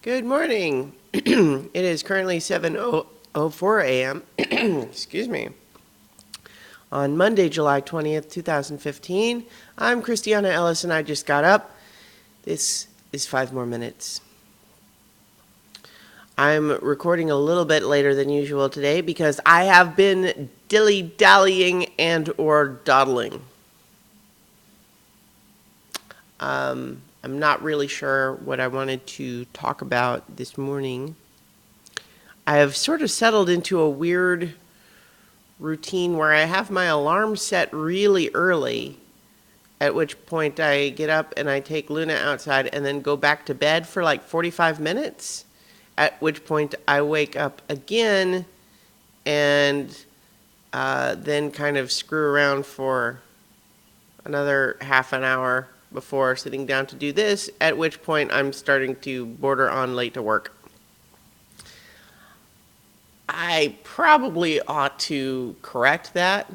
Good morning. It is currently 7:04 a.m. Excuse me. On Monday, July 20th, 2015. I'm Christiana Ellis and I just got up. This is 5 more minutes. I'm recording a little bit later than usual today because I have been dilly-dallying and or dawdling. I'm not really sure what I wanted to talk about this morning. I have sort of settled into a weird routine where I have my alarm set really early, at which point I get up and I take Luna outside and then go back to bed for like 45 minutes, at which point I wake up again and then kind of screw around for another half an hour before sitting down to do this, at which point I'm starting to border on late to work. I probably ought to correct that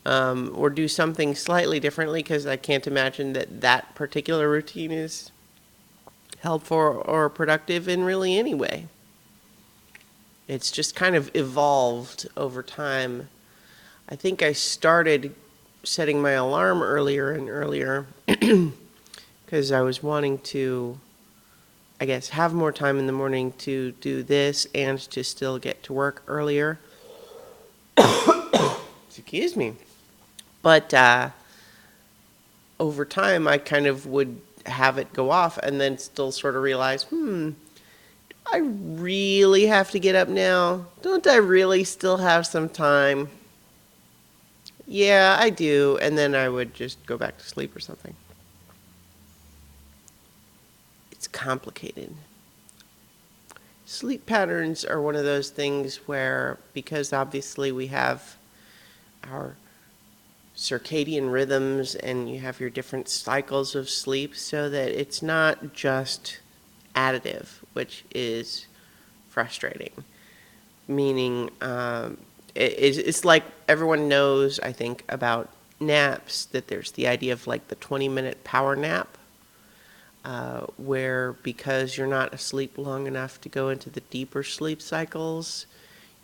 or do something slightly differently because I can't imagine that particular routine is helpful or productive in really any way. It's just kind of evolved over time. I think I started setting my alarm earlier and earlier because I was wanting to, I guess, have more time in the morning to do this and to still get to work earlier. Excuse me. But over time, I kind of would have it go off and then still sort of realize, I really have to get up now. Don't I really still have some time? Yeah, I do. And then I would just go back to sleep or something. It's complicated. Sleep patterns are one of those things where, because obviously we have our circadian rhythms and you have your different cycles of sleep, so that it's not just additive, which is frustrating. Meaning, it's like everyone knows, I think, about naps, that there's the idea of like the 20-minute power nap, where because you're not asleep long enough to go into the deeper sleep cycles,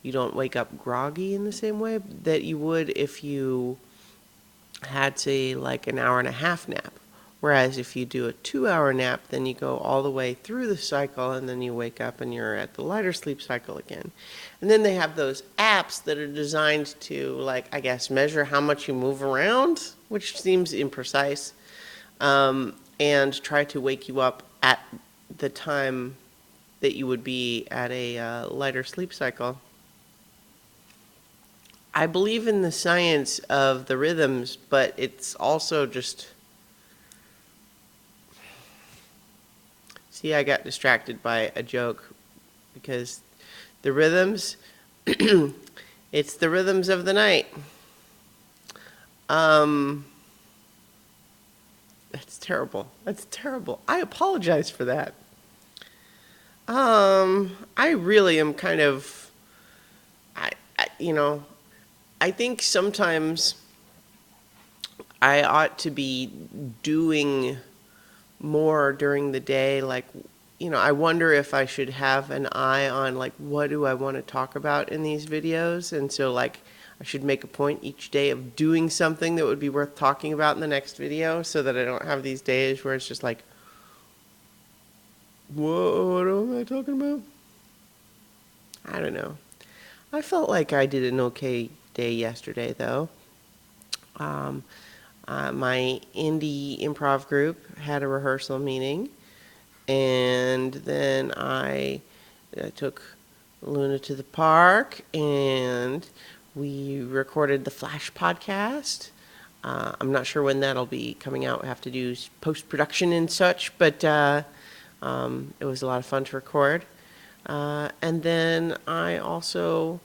you don't wake up groggy in the same way that you would if you had, say, like an hour and a half nap. Whereas if you do a 2-hour nap, then you go all the way through the cycle and then you wake up and you're at the lighter sleep cycle again. And then they have those apps that are designed to, like, I guess, measure how much you move around, which seems imprecise, and try to wake you up at the time that you would be at a lighter sleep cycle. I believe in the science of the rhythms, but it's also just... See, I got distracted by a joke because the rhythms, it's the rhythms of the night. That's terrible. That's terrible. I apologize for that. I really am kind of, I think sometimes I ought to be doing more during the day. Like, I wonder if I should have an eye on, like, what do I want to talk about in these videos? And so, like, I should make a point each day of doing something that would be worth talking about in the next video, so that I don't have these days where it's just like, what am I talking about? I don't know. I felt like I did an okay day yesterday, though. My indie improv group had a rehearsal meeting, and then I took Luna to the park, and we recorded the Flash podcast. I'm not sure when that'll be coming out. We have to do post-production and such, but it was a lot of fun to record. And then I also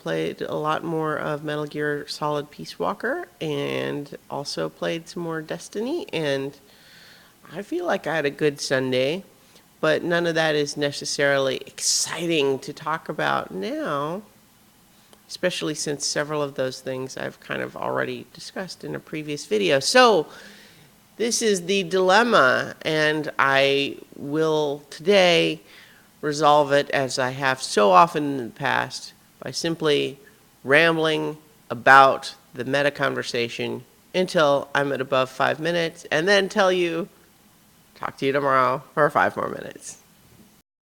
played a lot more of Metal Gear Solid Peace Walker, and also played some more Destiny, and I feel like I had a good Sunday, but none of that is necessarily exciting to talk about now, especially since several of those things I've kind of already discussed in a previous video. So This is the dilemma, and I will today resolve it, as I have so often in the past, by simply rambling about the meta conversation until I'm at above 5 minutes, and then tell you, talk to you tomorrow for 5 more minutes.